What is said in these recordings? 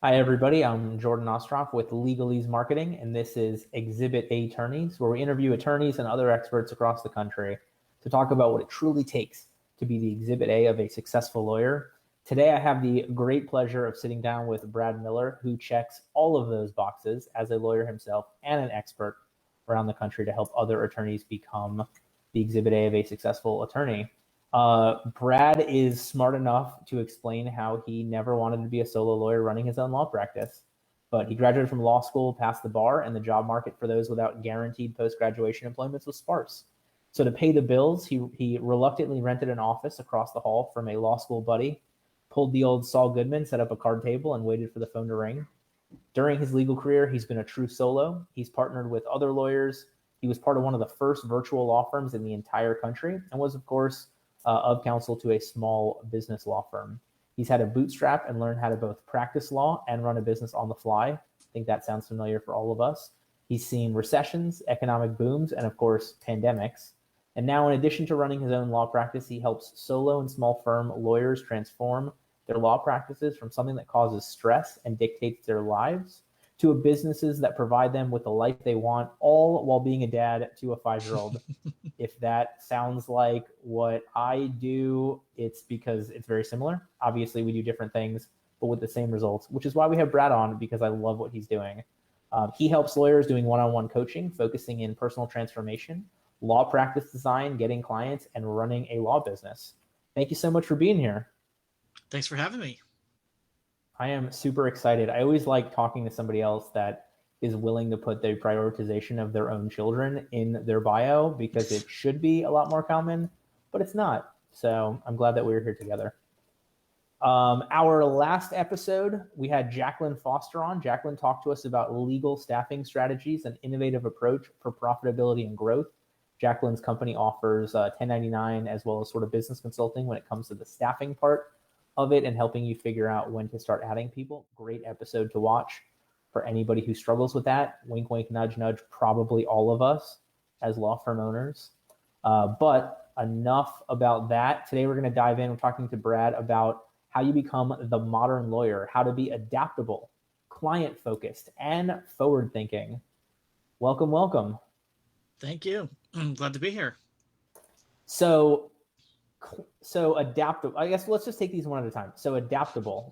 Hi, everybody. I'm Jordan Ostroff with Legalese Marketing, and this is Exhibit A Attorneys, where we interview attorneys and other experts across the country to talk about what it truly takes to be the Exhibit A of a successful lawyer. Today, I have the great pleasure of sitting down with Brad Miller, who checks all of those boxes as a lawyer himself and an expert around the country to help other attorneys become the Exhibit A of a successful attorney. Brad is smart enough to explain how he never wanted to be a solo lawyer running his own law practice, but he graduated from law school, passed the bar, and the job market for those without guaranteed post-graduation employments was sparse. So to pay the bills, he reluctantly rented an office across the hall from a law school buddy, pulled the old Saul Goodman, set up a card table, and waited for the phone to ring. During his legal career, he's been a true solo. He's partnered with other lawyers. He was part of one of the first virtual law firms in the entire country and was, of course, of counsel to a small business law firm. He's had a bootstrap and learned how to both practice law and run a business on the fly. I think that sounds familiar for all of us. He's seen recessions, economic booms, and of course, pandemics. And now, in addition to running his own law practice, he helps solo and small firm lawyers transform their law practices from something that causes stress and dictates their lives to businesses that provide them with the life they want, all while being a dad to a 5-year-old. If that sounds like what I do, it's because it's very similar. Obviously, we do different things, but with the same results, which is why we have Brad on, because I love what he's doing. He helps lawyers doing one-on-one coaching, focusing in personal transformation, law practice design, getting clients, and running a law business. Thank you so much for being here. Thanks for having me. I am super excited. I always like talking to somebody else that is willing to put the prioritization of their own children in their bio because it should be a lot more common, but it's not. So I'm glad that we're here together. Our last episode, we had Jacqueline Foster on. Jacqueline talked to us about legal staffing strategies and innovative approach for profitability and growth. Jacqueline's company offers 1099 as well as sort of business consulting when it comes to the staffing part of it and helping you figure out when to start adding people. Great episode to watch for anybody who struggles with that. Wink, wink, nudge, nudge, probably all of us as law firm owners. But enough about that. Today we're going to dive in. We're talking to Brad about how you become the modern lawyer, how to be adaptable, client-focused, and forward-thinking. Welcome, welcome. Thank you. I'm glad to be here. So adaptable. I guess let's just take these one at a time. So adaptable.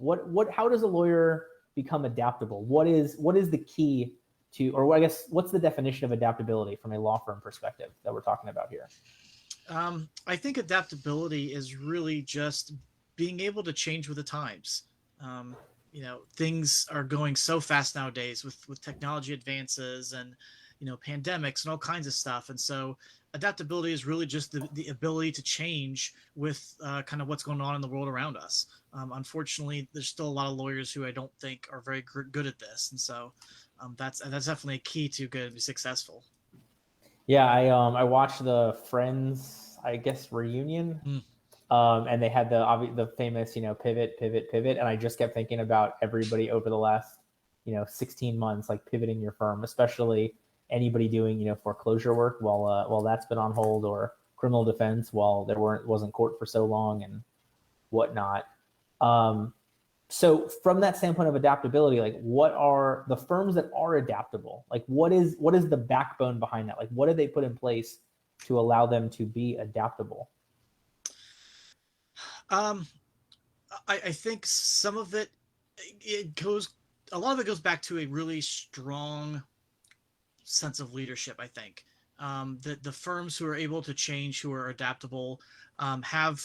How does a lawyer become adaptable? What is the key to, or I guess what's the definition of adaptability from a law firm perspective that we're talking about here? I think adaptability is really just being able to change with the times. Things are going so fast nowadays with technology advances and pandemics and all kinds of stuff, and so adaptability is really just the ability to change with kind of what's going on in the world around us. Unfortunately, there's still a lot of lawyers who I don't think are very good at this, and so that's definitely a key to good and be successful. Yeah, I watched the Friends, I guess, reunion, Mm. and they had the famous pivot, pivot, pivot, and I just kept thinking about everybody over the last 16 months, like pivoting your firm, especially anybody doing foreclosure work while that's been on hold, or criminal defense while wasn't court for so long and whatnot. So from that standpoint of adaptability, like what are the firms that are adaptable? Like what is the backbone behind that? Like what do they put in place to allow them to be adaptable? Um, I think some of it goes a lot of it goes back to a really strong sense of leadership. I think the firms who are able to change, who are adaptable, have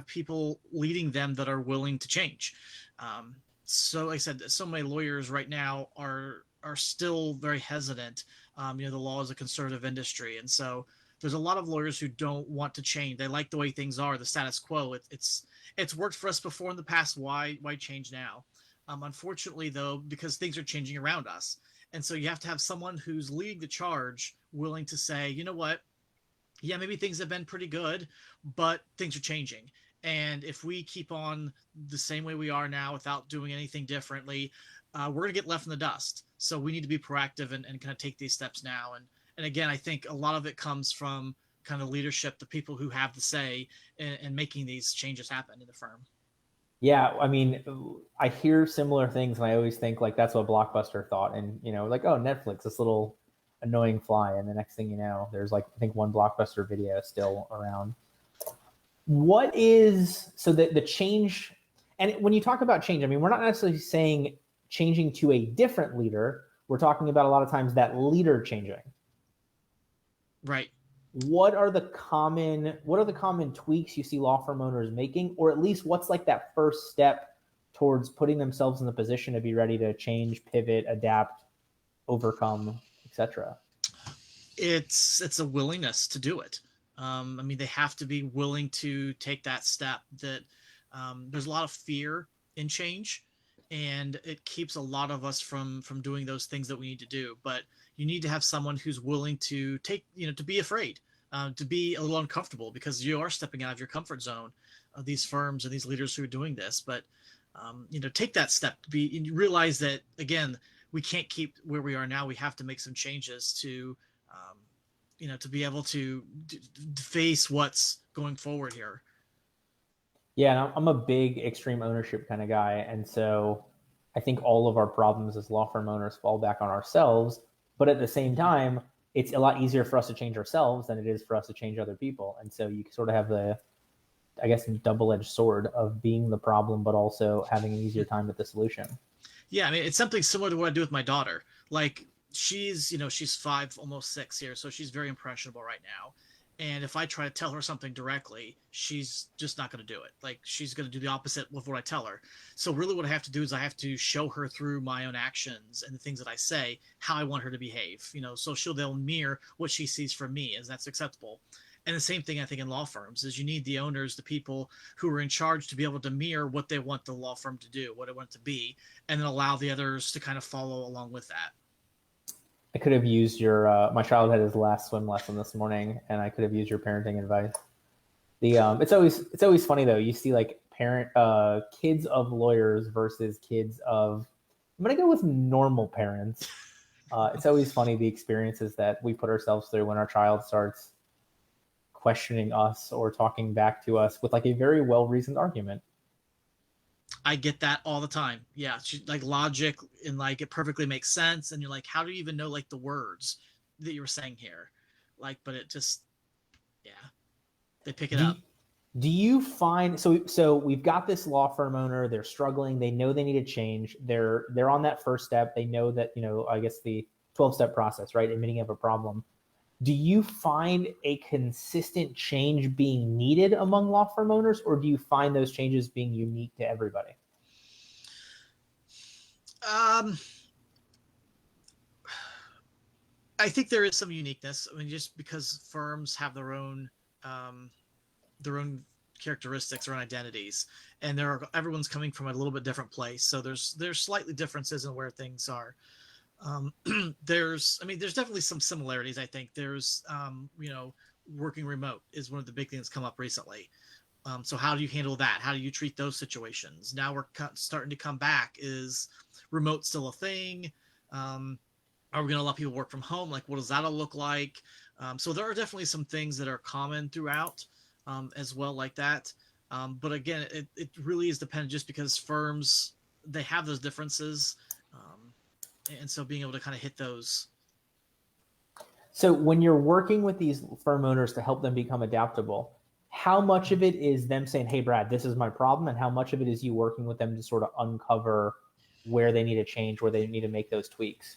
people leading them that are willing to change. So, like I said, so many lawyers right now are still very hesitant. The law is a conservative industry, and so there's a lot of lawyers who don't want to change. They like the way things are, the status quo. It's worked for us before in the past. Why change now? Unfortunately, though, because things are changing around us, and so you have to have someone who's leading the charge, willing to say, you know what, yeah, maybe things have been pretty good, but things are changing. And if we keep on the same way we are now without doing anything differently, we're going to get left in the dust. So we need to be proactive and kind of take these steps now. And again, I think a lot of it comes from kind of leadership, the people who have the say in making these changes happen in the firm. Yeah, I mean, I hear similar things, and I always think like that's what Blockbuster thought, and like, oh, Netflix, this little annoying fly, and the next thing you know, there's like I think one Blockbuster video still around. What is so the change? And when you talk about change, I mean, we're not necessarily saying changing to a different leader. We're talking about a lot of times that leader changing. Right. What are the common tweaks you see law firm owners making, or at least what's like that first step towards putting themselves in the position to be ready to change, pivot, adapt, overcome, etc.? It's a willingness to do it. I mean, they have to be willing to take that step. That there's a lot of fear in change, and it keeps a lot of us from doing those things that we need to do. But you need to have someone who's willing to take, to be afraid, to be a little uncomfortable, because you are stepping out of your comfort zone. These firms and these leaders who are doing this, but take that step to be, and you realize that again, we can't keep where we are now. We have to make some changes to to be able to face what's going forward here. Yeah, I'm a big extreme ownership kind of guy, and so I think all of our problems as law firm owners fall back on ourselves. But at the same time, it's a lot easier for us to change ourselves than it is for us to change other people. And so you sort of have the, I guess, double-edged sword of being the problem, but also having an easier time with the solution. Yeah, I mean, it's something similar to what I do with my daughter. Like, she's 5, almost 6 here, so she's very impressionable right now. And if I try to tell her something directly, she's just not going to do it. Like, she's going to do the opposite with what I tell her. So really what I have to do is I have to show her through my own actions and the things that I say how I want her to behave. So they'll mirror what she sees from me, as that's acceptable. And the same thing I think in law firms is you need the owners, the people who are in charge, to be able to mirror what they want the law firm to do, what it wants to be, and then allow the others to kind of follow along with that. I could have used your. My child had his last swim lesson this morning, and I could have used your parenting advice. It's always funny though. You see like kids of lawyers versus kids of. I'm gonna go with normal parents. It's always funny the experiences that we put ourselves through when our child starts questioning us or talking back to us with like a very well reasoned argument. I get that all the time. Yeah, like logic, and like it perfectly makes sense, and you're like, how do you even know like the words that you were saying here? Like, but it just, yeah, they pick it Do up. you, do you find so we've got this law firm owner, they're struggling, they know they need to change, they're on that first step, they know that, I guess the 12-step process, right? Admitting you have a problem. Do you find a consistent change being needed among law firm owners, or do you find those changes being unique to everybody? Um, I think there is some uniqueness. I mean, just because firms have um, their own characteristics, their own identities, and everyone's coming from a little bit different place. So there's slightly differences in where things are. Um, there's definitely some similarities. I think there's, working remote is one of the big things come up recently. So how do you handle that? How do you treat those situations? Now we're starting to come back. Is remote still a thing? Are we going to let people work from home? Like, what does that all look like? So there are definitely some things that are common throughout, as well, like that. But again, it really is dependent, just because firms, they have those differences. And so being able to kind of hit those. So when you're working with these firm owners to help them become adaptable, how much of it is them saying, hey, Brad, this is my problem? And how much of it is you working with them to sort of uncover where they need to change, where they need to make those tweaks?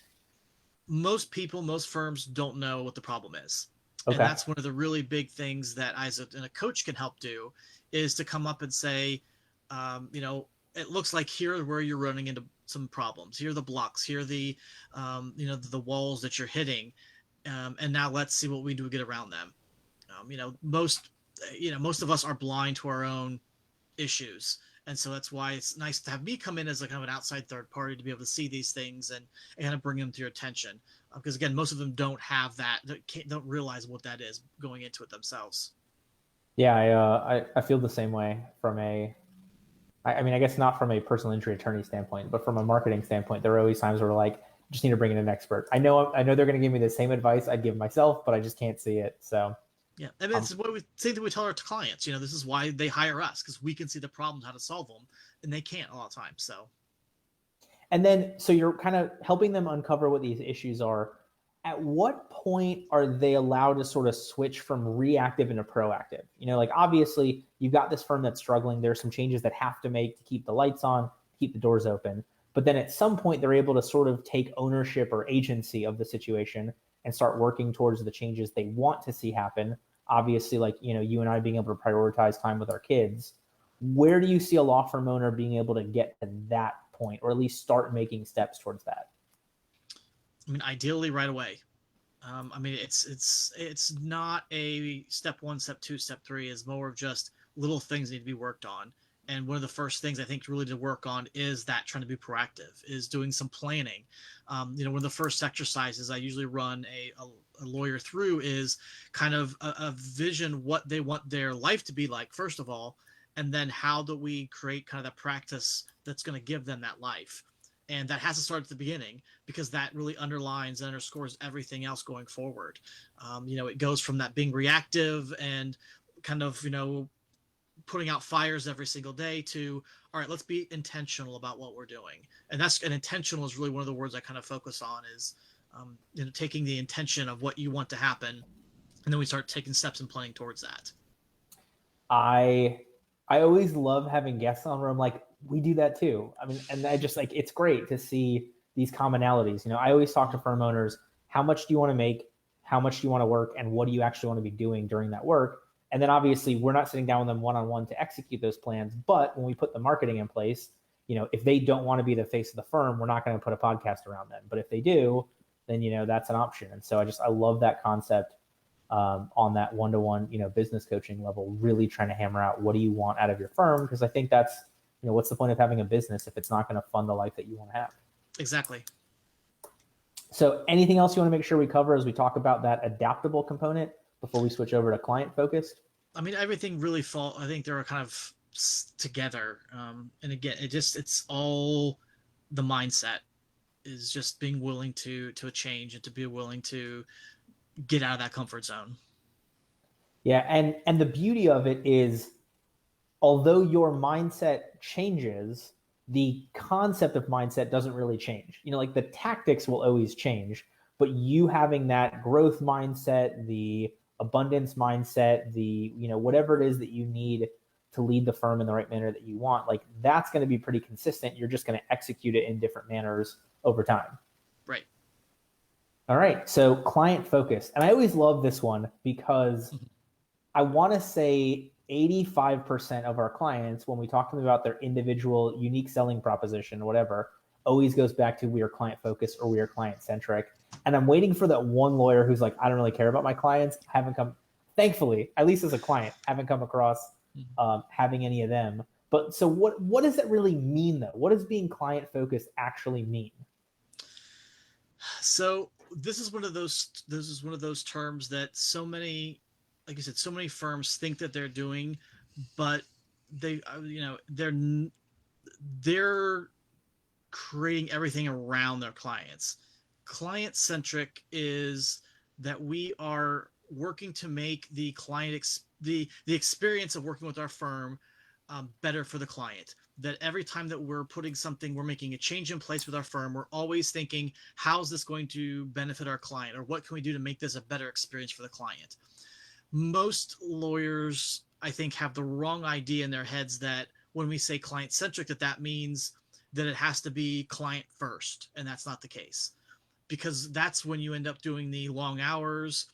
Most people, most firms don't know what the problem is. And Okay. that's one of the really big things that I, as a coach, can help do, is to come up and say, it looks like here where you're running into some problems. Here are the blocks. Here are the walls that you're hitting. And now let's see what we do to get around them. Most of us are blind to our own issues. And so that's why it's nice to have me come in as a kind of an outside third party to be able to see these things and kind of bring them to your attention. Because again, most of them don't have that, don't realize what that is going into it themselves. Yeah, I feel the same way from I mean, I guess not from a personal injury attorney standpoint, but from a marketing standpoint, there are always times where like, just need to bring in an expert. I know they're going to give me the same advice I'd give myself, but I just can't see it. So Yeah, I mean, it's what we same thing we tell our clients. You know, this is why they hire us, because we can see the problems, how to solve them, and they can't a lot of times. So, And then, so you're kind of helping them uncover what these issues are. At what point are they allowed to sort of switch from reactive into proactive? You know, like obviously you've got this firm that's struggling. There's some changes that have to make to keep the lights on, keep the doors open. But then at some point they're able to sort of take ownership or agency of the situation and start working towards the changes they want to see happen. Obviously, like, you know, you and I being able to prioritize time with our kids. Where do you see a law firm owner being able to get to that point, or at least start making steps towards that? I mean, ideally right away. I mean, it's not a step one, step two, step three. Is more of just little things need to be worked on. And one of the first things I think really to work on is that trying to be proactive, is doing some planning. You know, one of the first exercises I usually run a lawyer through is kind of a vision what they want their life to be like, first of all, and then how do we create kind of that practice that's going to give them that life. And that has to start at the beginning, because that really underlines and underscores everything else going forward. You know, it goes from that being reactive and kind of, you know, putting out fires every single day to, all right, let's be intentional about what we're doing. And intentional is really one of the words I kind of focus on, is, you know, taking the intention of what you want to happen. And then we start taking steps and planning towards that. I always love having guests on where I'm like, we do that too. I mean, and I just like, it's great to see these commonalities. You know, I always talk to firm owners, how much do you want to make? How much do you want to work? And what do you actually want to be doing during that work? And then obviously we're not sitting down with them one-on-one to execute those plans. But when we put the marketing in place, you know, if they don't want to be the face of the firm, we're not going to put a podcast around them. But if they do, then, you know, that's an option. And so I love that concept on that one-to-one, you know, business coaching level, really trying to hammer out what do you want out of your firm? Because I think that's, you know, what's the point of having a business if it's not going to fund the life that you want to have? Exactly. So anything else you want to make sure we cover as we talk about that adaptable component before we switch over to client focused? I mean, everything really I think they're kind of together. And again, it's all the mindset, is just being willing to a change and to be willing to get out of that comfort zone. Yeah. And the beauty of it is, although your mindset changes, the concept of mindset doesn't really change. You know, like the tactics will always change, but you having that growth mindset, the abundance mindset, the, you know, whatever it is that you need to lead the firm in the right manner that you want, like that's going to be pretty consistent. You're just going to execute it in different manners over time. Right. All right. So client focused. And I always love this one because I want to say 85% of our clients, when we talk to them about their individual unique selling proposition or whatever, always goes back to we are client focused or we are client centric. And I'm waiting for that one lawyer who's like, I don't really care about my clients. I haven't come, thankfully, at least as a client, haven't come across having any of them. But so what does that really mean though? What does being client focused actually mean? So this is one of those terms that so many, like I said, so many firms think that they're doing, but they, you know, they're creating everything around their clients. Client centric is that we are working to make the the experience of working with our firm better for the client. That every time that we're making a change in place with our firm, we're always thinking, how's this going to benefit our client, or what can we do to make this a better experience for the client? Most lawyers, I think, have the wrong idea in their heads that when we say client centric, that means that it has to be client first, and that's not the case, because that's when you end up doing the long hours.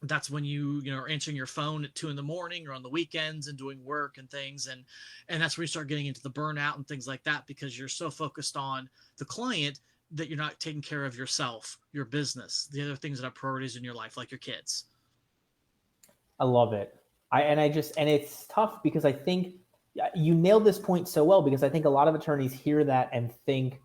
That's when you know, are answering your phone at 2 a.m. or on the weekends and doing work and things, and that's where you start getting into the burnout and things like that, because you're so focused on the client that you're not taking care of yourself, your business, the other things that are priorities in your life, like your kids. I love it. And it's tough because I think you nailed this point so well, because I think a lot of attorneys hear that and think,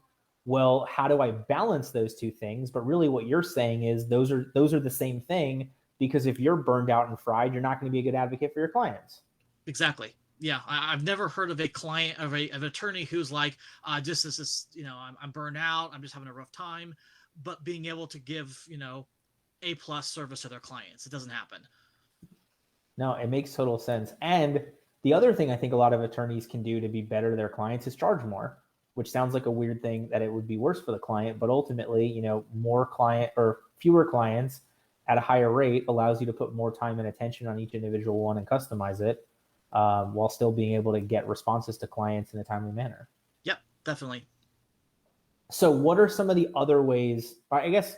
well, how do I balance those two things? But really what you're saying is those are the same thing, because if you're burned out and fried, you're not going to be a good advocate for your clients. Exactly. Yeah, I've never heard of a client of an attorney who's like, just this is, you know, I'm burned out, I'm just having a rough time, but being able to give, you know, A+ service to their clients. It doesn't happen. No, it makes total sense. And the other thing I think a lot of attorneys can do to be better to their clients is charge more, which sounds like a weird thing that it would be worse for the client, but ultimately, more client or fewer clients at a higher rate allows you to put more time and attention on each individual one and customize it, while still being able to get responses to clients in a timely manner. Yep, definitely. So what are some of the other ways? I guess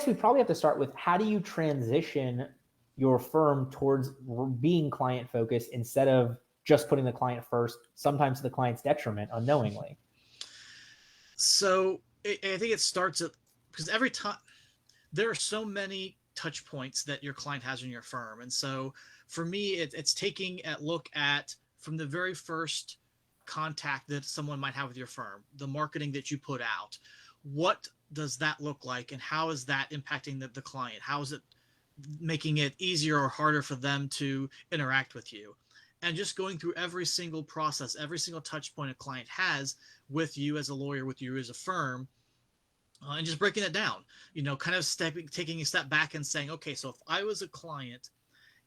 we probably have to start with, how do you transition your firm towards being client focused instead of just putting the client first, sometimes to the client's detriment unknowingly? So I think it starts at, because every time there are so many touch points that your client has in your firm. And so for me, it's taking a look at from the very first contact that someone might have with your firm, the marketing that you put out. What does that look like? And how is that impacting the client? How is it making it easier or harder for them to interact with you? And just going through every single process, every single touch point a client has with you as a lawyer, with you as a firm, and just breaking it down, kind of taking a step back and saying, okay, so if I was a client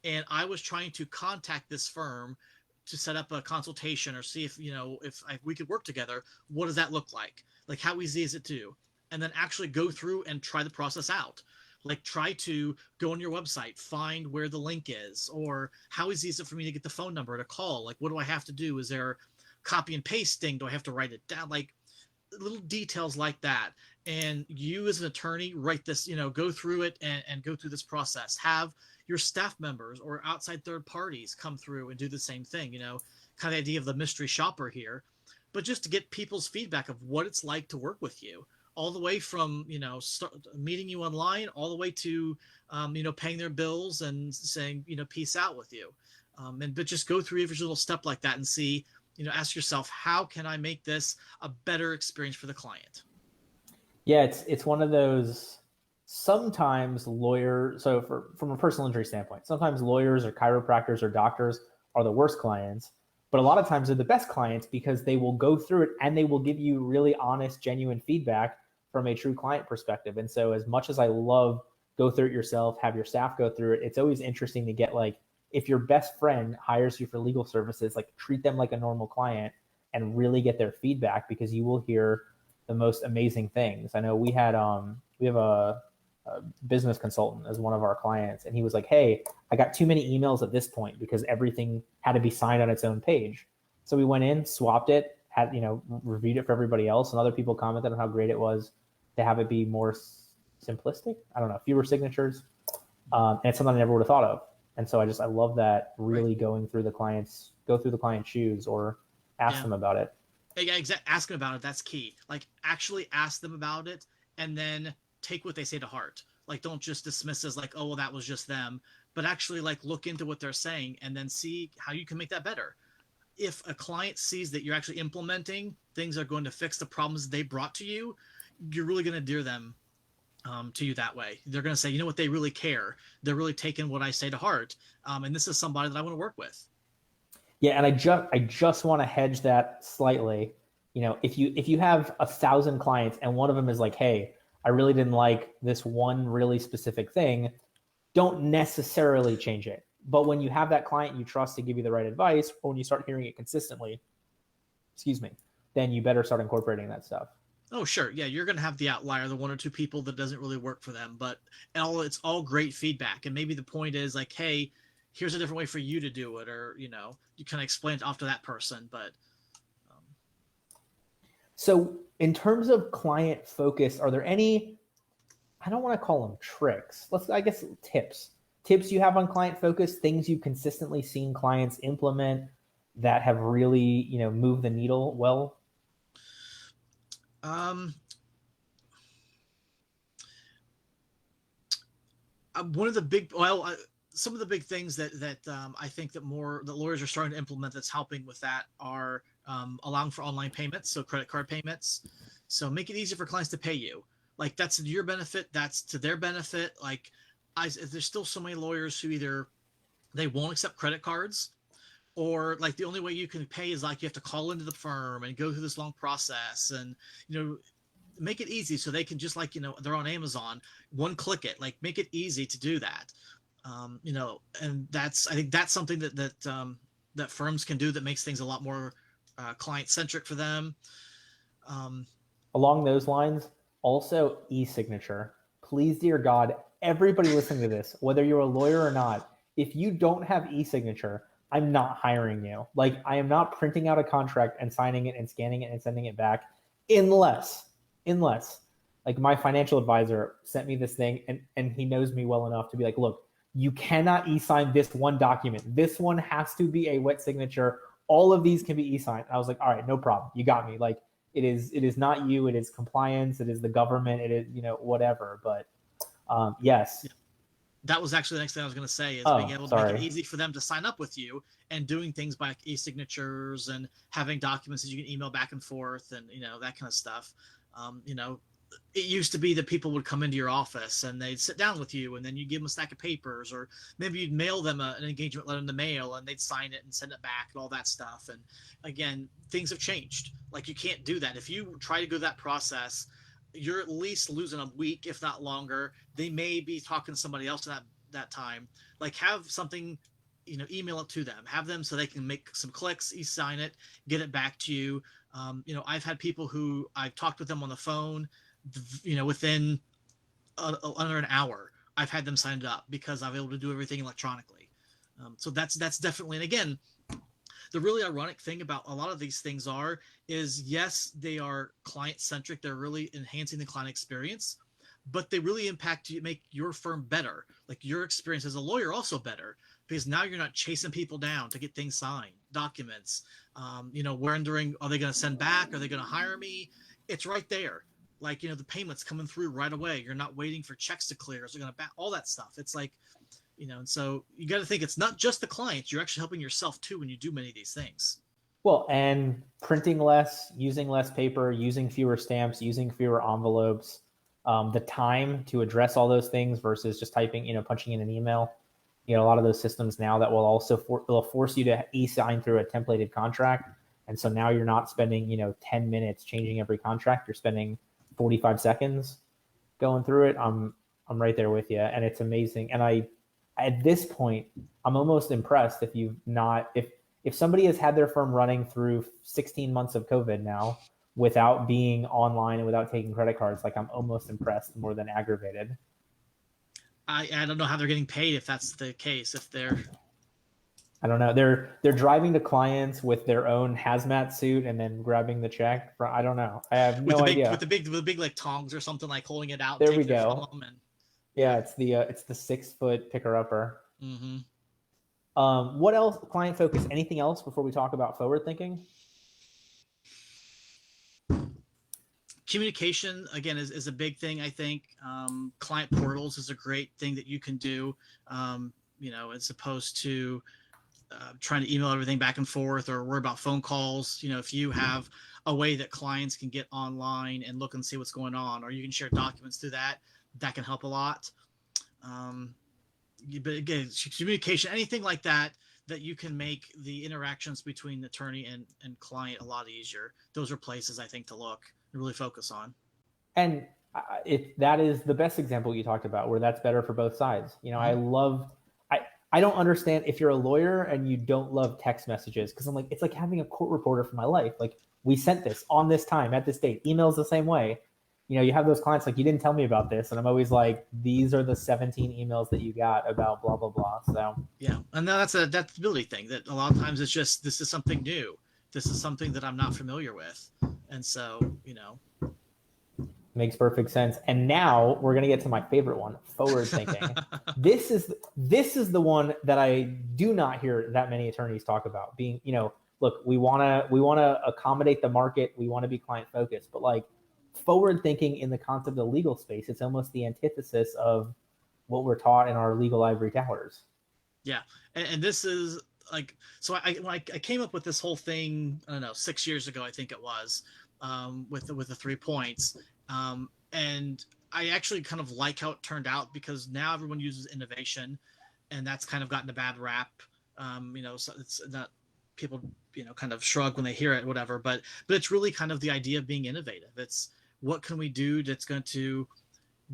and I was trying to contact this firm to set up a consultation or see if we could work together, what does that look like? Like, how easy is it to do? And then actually go through and try the process out. Like, try to go on your website, find where the link is, or how easy is it for me to get the phone number to call? Like, what do I have to do? Is there copy and pasting? Do I have to write it down? Like, little details like that. And you as an attorney write this, go through it and go through this process. Have your staff members or outside third parties come through and do the same thing, kind of the idea of the mystery shopper here, but just to get people's feedback of what it's like to work with you, all the way from meeting you online, all the way to paying their bills and saying peace out with you, but just go through every little step like that and see, ask yourself, how can I make this a better experience for the client? Yeah, it's one of those. Sometimes lawyers, so from a personal injury standpoint, sometimes lawyers or chiropractors or doctors are the worst clients, but a lot of times they're the best clients because they will go through it and they will give you really honest, genuine feedback from a true client perspective. And so, as much as I love go through it yourself, have your staff go through it, it's always interesting to get, like, if your best friend hires you for legal services, like, treat them like a normal client and really get their feedback, because you will hear the most amazing things. I know we have a business consultant as one of our clients, and he was like, "Hey, I got too many emails at this point because everything had to be signed on its own page." So we went in, swapped it, had reviewed it for everybody else, and other people commented on how great it was to have it be more simplistic. I don't know, fewer signatures, and it's something I never would have thought of. And so I love that, really Right. go through the client's shoes, or ask Yeah. them about it. Yeah, exactly. Ask them about it. That's key. Like, actually ask them about it and then take what they say to heart. Like, don't just dismiss as like, oh, well, that was just them, but actually like look into what they're saying and then see how you can make that better. If a client sees that you're actually implementing things that are going to fix the problems they brought to you, you're really going to endear them to you that way. They're going to say, you know what, they really care. They're really taking what I say to heart. And this is somebody that I want to work with. Yeah, and I just want to hedge that slightly. If you have 1,000 clients and one of them is like, "Hey, I really didn't like this one really specific thing," don't necessarily change it. But when you have that client you trust to give you the right advice, or when you start hearing it consistently, excuse me, then you better start incorporating that stuff. Oh, sure. Yeah, you're going to have the outlier, the one or two people that doesn't really work for them, but it's all great feedback. And maybe the point is like, hey, here's a different way for you to do it, or you kind of explain it off to that person. But um, So, in terms of client focus, are there any, I don't want to call them tricks, I guess, tips you have on client focus, things you've consistently seen clients implement that have really, moved the needle well? um, one of the big, some of the big things that I think that more the lawyers are starting to implement that's helping with that are allowing for online payments, so credit card payments. So make it easier for clients to pay you. Like, that's to your benefit, that's to their benefit. Like, there's still so many lawyers who either they won't accept credit cards, or like the only way you can pay is like you have to call into the firm and go through this long process, and make it easy so they can just, like, they're on Amazon, one click it, like, make it easy to do that. And I think that's something that firms can do that makes things a lot more client-centric for them. Along those lines, also e-signature. Please, dear God, everybody listening to this, whether you're a lawyer or not, if you don't have e-signature, I'm not hiring you. Like, I am not printing out a contract and signing it and scanning it and sending it back unless like my financial advisor sent me this thing and he knows me well enough to be like, look, you cannot e-sign this one document. This one has to be a wet signature. All of these can be e-signed. I was like, all right, no problem. You got me. Like, it is not you. It is compliance. It is the government. It is, whatever. But yes. Yeah. That was actually the next thing I was going to say is being able to make it easy for them to sign up with you and doing things by e-signatures and having documents that you can email back and forth and, that kind of stuff. It used to be that people would come into your office and they'd sit down with you and then you give them a stack of papers, or maybe you'd mail them an engagement letter in the mail and they'd sign it and send it back and all that stuff. And again, things have changed. Like, you can't do that. If you try to go that process, you're at least losing a week, if not longer. They may be talking to somebody else at that time. Like, have something, email it to them, have them so they can make some clicks, e-sign it, get it back to you. I've had people who I've talked with them on the phone, within under an hour, I've had them signed up because I'm able to do everything electronically. So that's definitely, and again, the really ironic thing about a lot of these things is yes, they are client-centric. They're really enhancing the client experience, but they really make your firm better. Like, your experience as a lawyer also better, because now you're not chasing people down to get things signed, documents, wondering, are they going to send back? Are they going to hire me? It's right there. Like, the payment's coming through right away. You're not waiting for checks to clear. So they're going to back all that stuff. It's like, and so you got to think it's not just the client. You're actually helping yourself too when you do many of these things. Well, and printing less, using less paper, using fewer stamps, using fewer envelopes, the time to address all those things versus just typing, punching in an email. A lot of those systems now that will also they'll force you to e-sign through a templated contract. And so now you're not spending, 10 minutes changing every contract. You're spending 45 seconds going through it. I'm right there with you. And it's amazing. And at this point, I'm almost impressed if somebody has had their firm running through 16 months of COVID now without being online and without taking credit cards, like, I'm almost impressed more than aggravated. I don't know how they're getting paid if that's the case. I don't know. They're driving to clients with their own hazmat suit and then grabbing the check. I don't know. I have no idea. With the big like tongs or something, like holding it out. There we go. Yeah, it's the 6 foot picker upper. Mm-hmm. What else? Client focus. Anything else before we talk about forward thinking? Communication, again, is a big thing, I think. Client portals is a great thing that you can do, as opposed to trying to email everything back and forth or worry about phone calls. If you have a way that clients can get online and look and see what's going on, or you can share documents through that can help a lot. But again, communication, anything like that you can make the interactions between attorney and client a lot easier. Those are places I think to look and really focus on. And that is the best example you talked about, where that's better for both sides. I don't understand if you're a lawyer and you don't love text messages, because I'm like, it's like having a court reporter for my life. Like, we sent this on this time at this date. Emails the same way. You have those clients like, you didn't tell me about this, and I'm always like, these are the 17 emails that you got about blah blah blah. So yeah, and that's a adaptability thing, that a lot of times it's just, this is something new. This is something that I'm not familiar with, and so makes perfect sense. And now we're gonna get to my favorite one, forward thinking. This is the one that I do not hear that many attorneys talk about. Being, look, we wanna accommodate the market, we want to be client focused, but like, forward thinking in the concept of the legal space, it's almost the antithesis of what we're taught in our legal ivory towers. Yeah, and this is like, so I came up with this whole thing, I don't know, 6 years ago, I think it was, with the 3 points. And I actually kind of like how it turned out, because now everyone uses innovation, and that's kind of gotten a bad rap. So it's not, people, kind of shrug when they hear it, whatever, but it's really kind of the idea of being innovative. It's, what can we do that's going to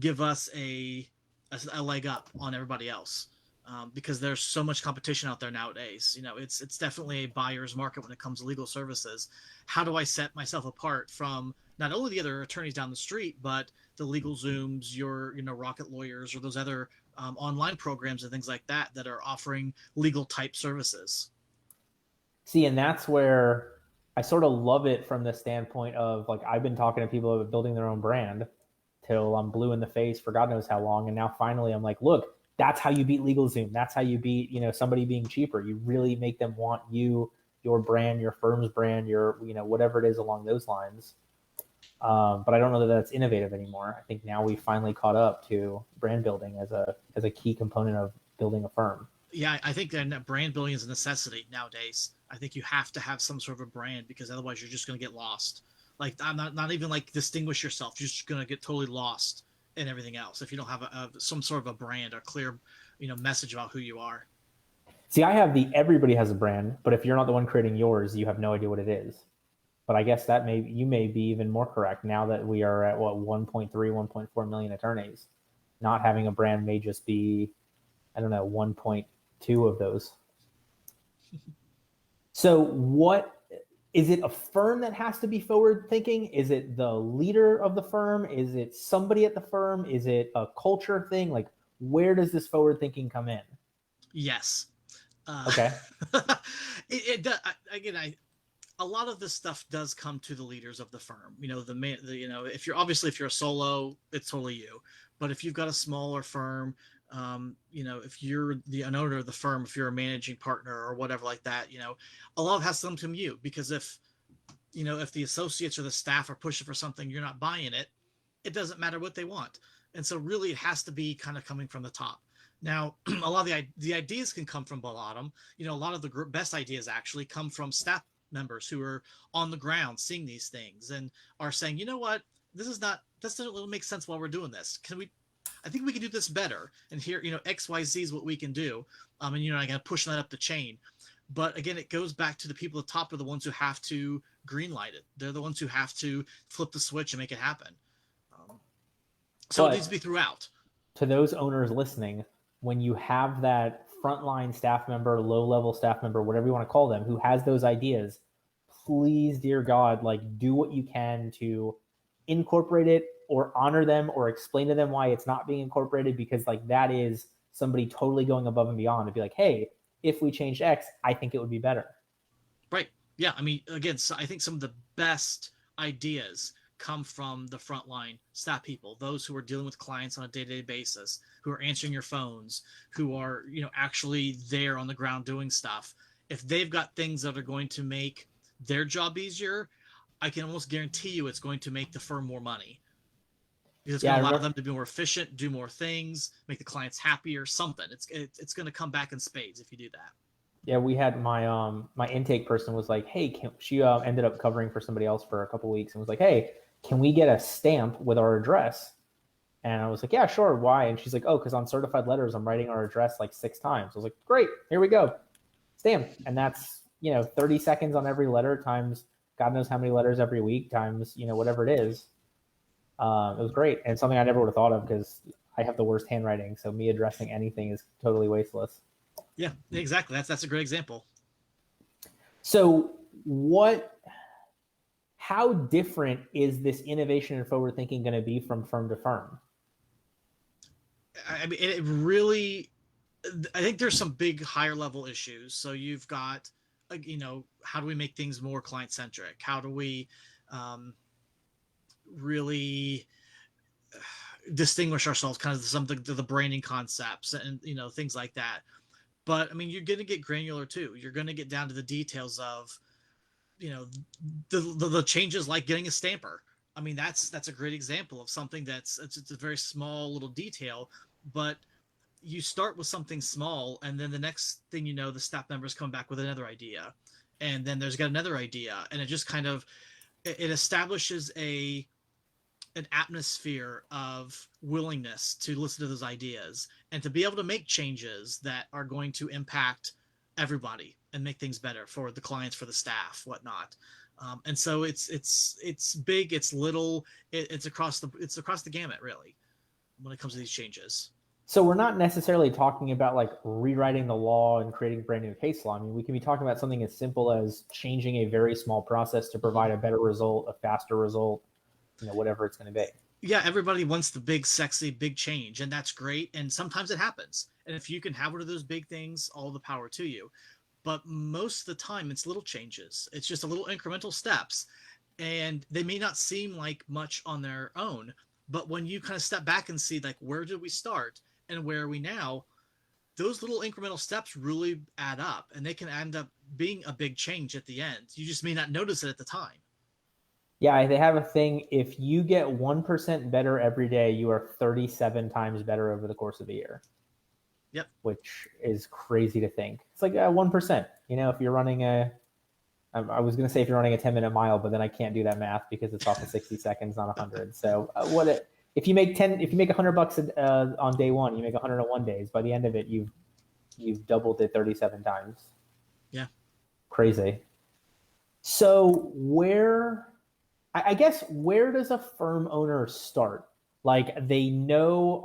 give us a leg up on everybody else? because there's so much competition out there nowadays. It's definitely a buyer's market when it comes to legal services. How do I set myself apart from not only the other attorneys down the street, but the Legal Zooms, your Rocket Lawyers, or those other online programs and things like that are offering legal type services? See, and that's where I sort of love it from the standpoint of like I've been talking to people about building their own brand till I'm blue in the face for God knows how long, and now finally I'm like, look, that's how you beat LegalZoom. That's how you beat somebody being cheaper. You really make them want you, your brand, your firm's brand, your whatever it is along those lines. But I don't know that that's innovative anymore. I think now we finally caught up to brand building as a key component of building a firm. Yeah, I think that brand building is a necessity nowadays. I think you have to have some sort of a brand, because otherwise you're just going to get lost. Like, I'm not even like distinguish yourself. You're just going to get totally lost in everything else if you don't have some sort of a brand, a clear message about who you are. See, I have everybody has a brand, but if you're not the one creating yours, you have no idea what it is. But I guess that you may be even more correct now that we are at 1.3, 1.4 million attorneys. Not having a brand may just be, I don't know, 1.2 of those. So what is it? A firm that has to be forward thinking? Is it the leader of the firm? Is it somebody at the firm? Is it a culture thing? Like, where does this forward thinking come in? Yes. Okay. Again, a lot of this stuff does come to the leaders of the firm. If you're a solo, it's totally you. But if you've got a smaller firm, if you're an owner of the firm, if you're a managing partner or whatever like that, a lot of it has to come from you, because if the associates or the staff are pushing for something, you're not buying it, it doesn't matter what they want. And so really it has to be kind of coming from the top. Now, a lot of the ideas can come from the bottom. A lot of the best ideas actually come from staff members who are on the ground seeing these things and are saying, you know what, this doesn't really make sense while we're doing this. I think we can do this better. And here, XYZ is what we can do. And I got to push that up the chain. But again, it goes back to the people at the top are the ones who have to greenlight it. They're the ones who have to flip the switch and make it happen. So it needs to be throughout. To those owners listening, when you have that frontline staff member, low-level staff member, whatever you want to call them, who has those ideas, please, dear God, like, do what you can to incorporate it or honor them or explain to them why it's not being incorporated, because like that is somebody totally going above and beyond to be like, hey, if we changed X, I think it would be better. Right. Yeah. I mean, again, so I think some of the best ideas come from the frontline staff people, those who are dealing with clients on a day-to-day basis, who are answering your phones, who are, actually there on the ground doing stuff. If they've got things that are going to make their job easier, I can almost guarantee you it's going to make the firm more money. Because it's going to allow them to be more efficient, do more things, make the clients happier, something. It's going to come back in spades if you do that. Yeah, we had my intake person was like, hey, she ended up covering for somebody else for a couple of weeks and was like, hey, can we get a stamp with our address? And I was like, yeah, sure. Why? And she's like, oh, because on certified letters, I'm writing our address like 6 times. I was like, great, here we go. Stamp. And that's, 30 seconds on every letter times God knows how many letters every week times, whatever it is. It was great. And something I never would have thought of because I have the worst handwriting. So me addressing anything is totally wasteless. Yeah, exactly. That's a great example. So how different is this innovation and forward thinking going to be from firm to firm? I mean, it really, I think there's some big higher level issues. So you've got, how do we make things more client centric? How do we really distinguish ourselves, kind of some of the branding concepts and, things like that. But I mean, you're going to get granular too. You're going to get down to the details of, the changes, like getting a stamper. I mean, that's a great example of something it's a very small little detail, but you start with something small, and then the next thing you know, the staff members come back with another idea, and then there's got another idea, and it just kind of it establishes an atmosphere of willingness to listen to those ideas and to be able to make changes that are going to impact everybody and make things better for the clients, for the staff, whatnot. And so it's big, it's little, it's across the gamut, really, when it comes to these changes. So we're not necessarily talking about like rewriting the law and creating brand new case law. I mean, we can be talking about something as simple as changing a very small process to provide a better result, a faster result, whatever it's going to be. Yeah, everybody wants the big, sexy, big change, and that's great. And sometimes it happens. And if you can have one of those big things, all the power to you. But most of the time, it's little changes. It's just a little incremental steps, and they may not seem like much on their own. But when you kind of step back and see, like, where did we start and where are we now? Those little incremental steps really add up, and they can end up being a big change at the end. You just may not notice it at the time. Yeah, they have a thing. If you get 1% better every day, you are 37 times better over the course of a year. Yep. Which is crazy to think. It's like 1%. If you're running I was going to say if you're running a 10-minute mile, but then I can't do that math because it's off of 60 seconds, not 100. So if you make $100 on day one, you make 101 days. By the end of it, you've doubled it 37 times. Yeah. Crazy. So I guess where does a firm owner start? Like they know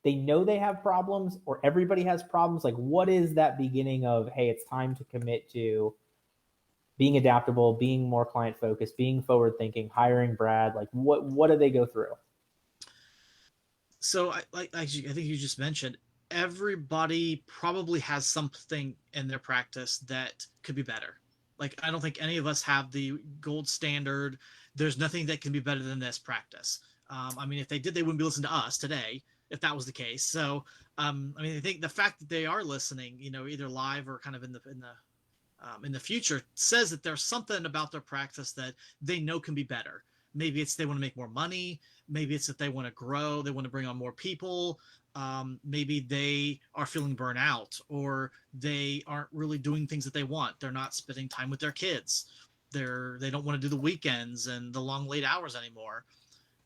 they have problems, or everybody has problems. Like what is that beginning of, hey, it's time to commit to being adaptable, being more client focused, being forward thinking, hiring Brad? Like what do they go through? So I think you just mentioned everybody probably has something in their practice that could be better. Like I don't think any of us have the gold standard. There's nothing that can be better than this practice. I mean, if they did, they wouldn't be listening to us today if that was the case. So, I mean, I think the fact that they are listening, either live or kind of in the future, says that there's something about their practice that they know can be better. Maybe it's they want to make more money. Maybe it's that they want to grow. They want to bring on more people. Maybe they are feeling burnout, or they aren't really doing things that they want. They're not spending time with their kids. They don't want to do the weekends and the long late hours anymore.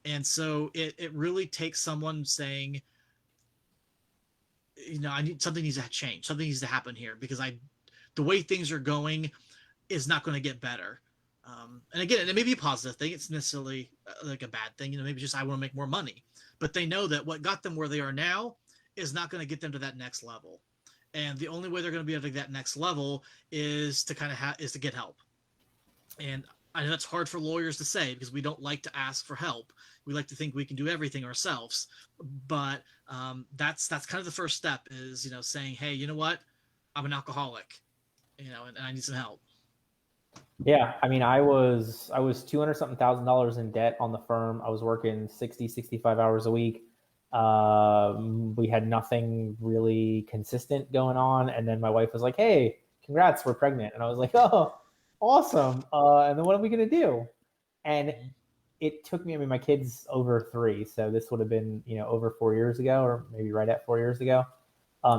And so it really takes someone saying, something needs to change. Something needs to happen here because the way things are going is not going to get better. And again, it may be a positive thing. It's necessarily like a bad thing. Maybe just I want to make more money. But they know that what got them where they are now is not going to get them to that next level. And the only way they're going to be able to get that next level is to kind of is to get help. And I know that's hard for lawyers to say because we don't like to ask for help. We like to think we can do everything ourselves. But that's kind of the first step is, saying, hey, you know what? I'm an alcoholic, and I need some help. Yeah. I mean, I was 200 something $1,000 in debt on the firm. I was working 60, 65 hours a week. We had nothing really consistent going on. And then my wife was like, hey, congrats, we're pregnant. And I was like, oh, awesome. And then what are we going to do? And it took me, I mean, my kid's over 3. So this would have been, over 4 years ago, or maybe right at 4 years ago.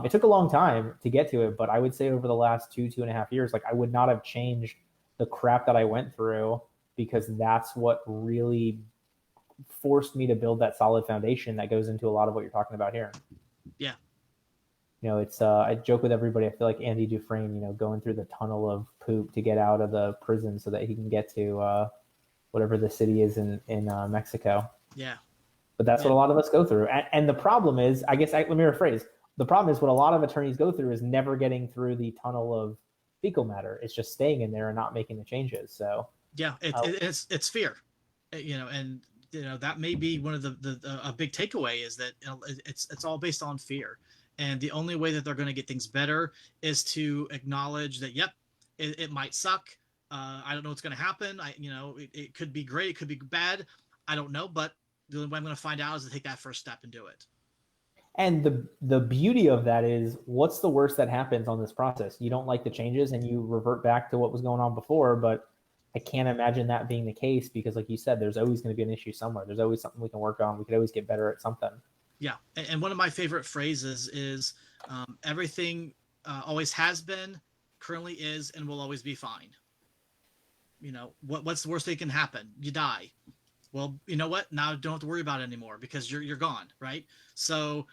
It took a long time to get to it, but I would say over the last 2.5 years, like I would not have changed the crap that I went through because that's what really forced me to build that solid foundation that goes into a lot of what you're talking about here. Yeah. It's I joke with everybody. I feel like Andy Dufresne, going through the tunnel of poop to get out of the prison so that he can get to whatever the city is in Mexico. Yeah. But that's what a lot of us go through. And the problem is, I guess, let me rephrase. The problem is what a lot of attorneys go through is never getting through the tunnel of fecal matter. It's just staying in there and not making the changes. So yeah, it's fear, and that may be one of the a big takeaway is that it's all based on fear, and the only way that they're going to get things better is to acknowledge that it might suck. I don't know what's going to happen. It could be great, it could be bad. I don't know, but the only way I'm going to find out is to take that first step and do it. And the beauty of that is, what's the worst that happens on this process? You don't like the changes and you revert back to what was going on before, but I can't imagine that being the case because, like you said, there's always going to be an issue somewhere. There's always something we can work on. We could always get better at something. Yeah, and one of my favorite phrases is everything always has been, currently is, and will always be fine. What's the worst that can happen? You die. Well, you know what? Now don't have to worry about it anymore because you're gone, right? So,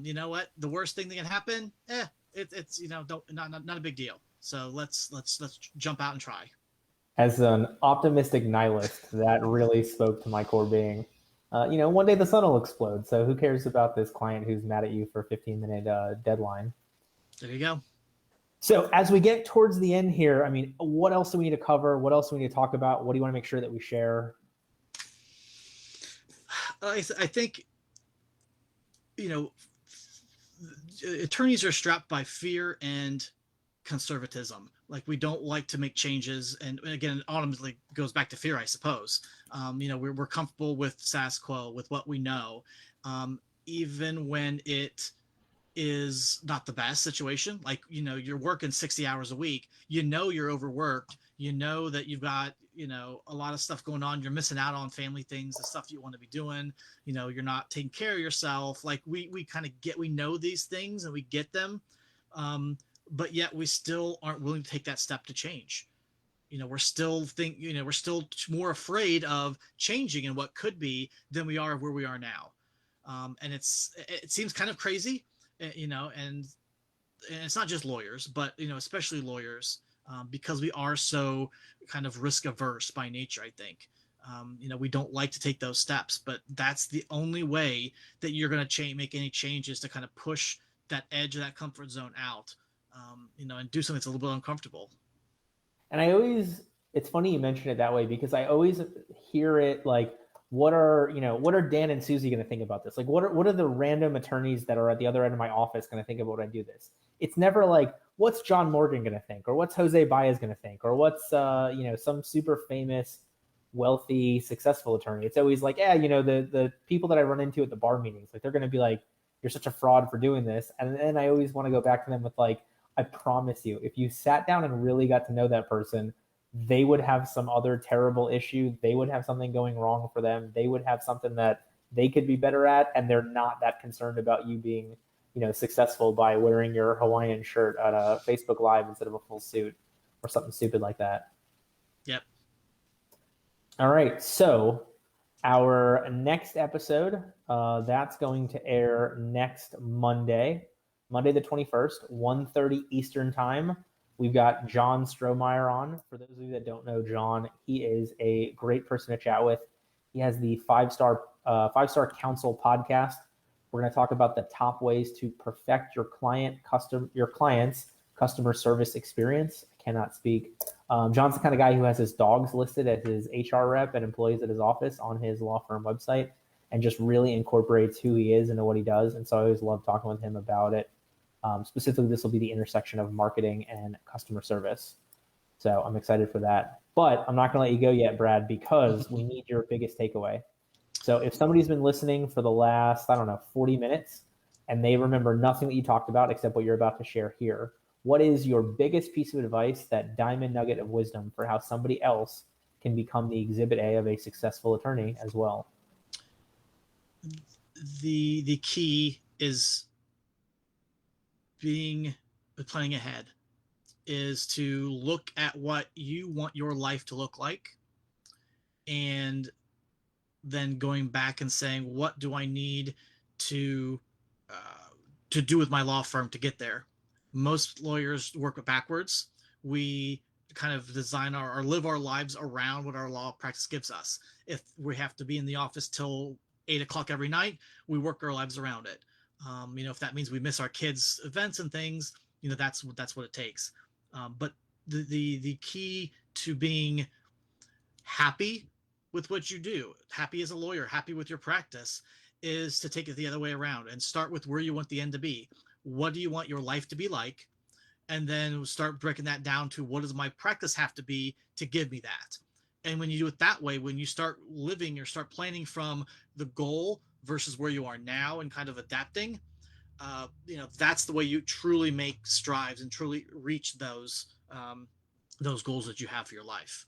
you know what? The worst thing that can happen, it's not a big deal. So let's jump out and try. As an optimistic nihilist, that really spoke to my core being. One day the sun will explode. So who cares about this client who's mad at you for a 15-minute deadline? There you go. So as we get towards the end here, I mean, what else do we need to cover? What else do we need to talk about? What do you want to make sure that we share? I think, attorneys are strapped by fear and conservatism. Like, we don't like to make changes, and again, it ultimately goes back to fear, I suppose. We're comfortable with status quo, with what we know, even when it is not the best situation. Like, you're working 60 hours a week, you're overworked, that you've got, a lot of stuff going on, you're missing out on family things, the stuff you want to be doing, you're not taking care of yourself. Like, we kind of we know these things and we get them. But yet we still aren't willing to take that step to change. We're still more afraid of changing and what could be than we are where we are now. And it seems kind of crazy, and it's not just lawyers, but, especially lawyers, because we are so kind of risk averse by nature, I think. We don't like to take those steps, but that's the only way that you're going to make any changes to kind of push that edge of that comfort zone out, and do something that's a little bit uncomfortable. And it's funny you mention it that way, because I always hear it like, what are Dan and Susie going to think about this? Like, what are the random attorneys that are at the other end of my office going to think about when I do this? It's never like, what's John Morgan going to think, or what's Jose Baez going to think, or what's some super famous, wealthy, successful attorney. It's always like, the people that I run into at the bar meetings, like, they're going to be like, you're such a fraud for doing this. And then I always want to go back to them with like, I promise you, if you sat down and really got to know that person, they would have some other terrible issue. They would have something going wrong for them. They would have something that they could be better at, and they're not that concerned about you being, successful by wearing your Hawaiian shirt at a Facebook Live instead of a full suit or something stupid like that. Yep. All right. So our next episode, that's going to air next Monday the 21st, 1:30 Eastern Time. We've got John Strohmeyer on. For those of you that don't know John, he is a great person to chat with. He has the Five-Star Counsel podcast. We're going to talk about the top ways to perfect your client's customer service experience. I cannot speak. John's the kind of guy who has his dogs listed as his HR rep and employees at his office on his law firm website, and just really incorporates who he is into what he does. And so I always love talking with him about it. Specifically, this will be the intersection of marketing and customer service. So I'm excited for that. But I'm not going to let you go yet, Brad, because we need your biggest takeaway. So if somebody's been listening for the last, 40 minutes, and they remember nothing that you talked about except what you're about to share here, what is your biggest piece of advice, that diamond nugget of wisdom, for how somebody else can become the exhibit A of a successful attorney as well? The key is planning ahead, is to look at what you want your life to look like, and then going back and saying, what do I need to do with my law firm to get there? Most lawyers work backwards. We kind of design or live our lives around what our law practice gives us. If we have to be in the office till 8:00 every night, we work our lives around it. If that means we miss our kids' events and things, that's what it takes. But the key to being happy with what you do, happy as a lawyer, happy with your practice, is to take it the other way around and start with where you want the end to be. What do you want your life to be like? And then start breaking that down to, what does my practice have to be to give me that? And when you do it that way, when you start living or start planning from the goal versus where you are now and kind of adapting, that's the way you truly make strides and truly reach those goals that you have for your life.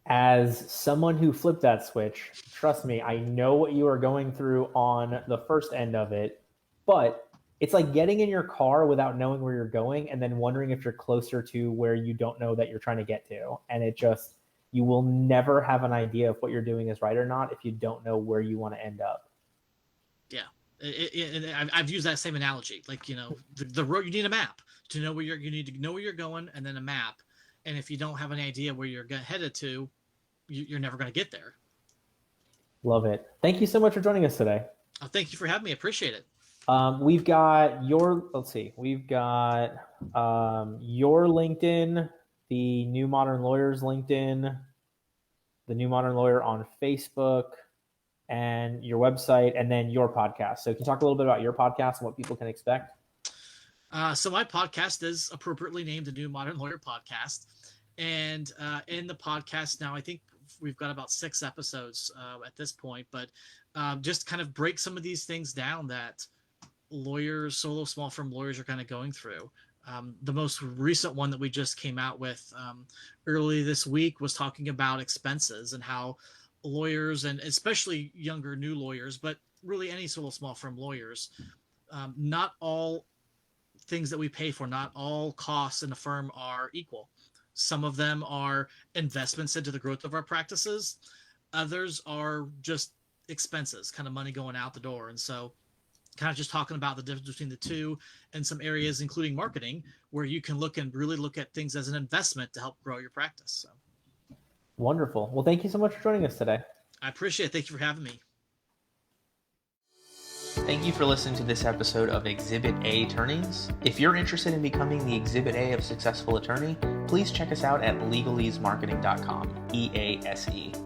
As someone who flipped that switch, trust me, I know what you are going through on the first end of it, but it's like getting in your car without knowing where you're going and then wondering if you're closer to where you don't know that you're trying to get to. And you will never have an idea if what you're doing is right or not if you don't know where you want to end up. Yeah. I've used that same analogy. Like, the road, you need a map to know where you need to know where you're going, and then a map. And if you don't have any idea where you're headed to, you're never going to get there. Love it. Thank you so much for joining us today. Thank you for having me. I appreciate it. We've got your, let's see, we've got your LinkedIn, the New Modern Lawyers LinkedIn, the New Modern Lawyer on Facebook, and your website, and then your podcast. So can you talk a little bit about your podcast and what people can expect? So my podcast is appropriately named the New Modern Lawyer Podcast. And in the podcast now, I think we've got about 6 episodes at this point, but just kind of break some of these things down that lawyers, solo small firm lawyers are kind of going through. The most recent one that we just came out with early this week was talking about expenses and how lawyers, and especially younger new lawyers, but really any solo small firm lawyers, not all things that we pay for, not all costs in a firm are equal. Some of them are investments into the growth of our practices. Others are just expenses, kind of money going out the door. And so kind of just talking about the difference between the two and some areas, including marketing, where you can look and really look at things as an investment to help grow your practice. So. Wonderful. Well, thank you so much for joining us today. I appreciate it. Thank you for having me. Thank you for listening to this episode of Exhibit A Attorneys. If you're interested in becoming the Exhibit A of a successful attorney, please check us out at legalesemarketing.com, EASE.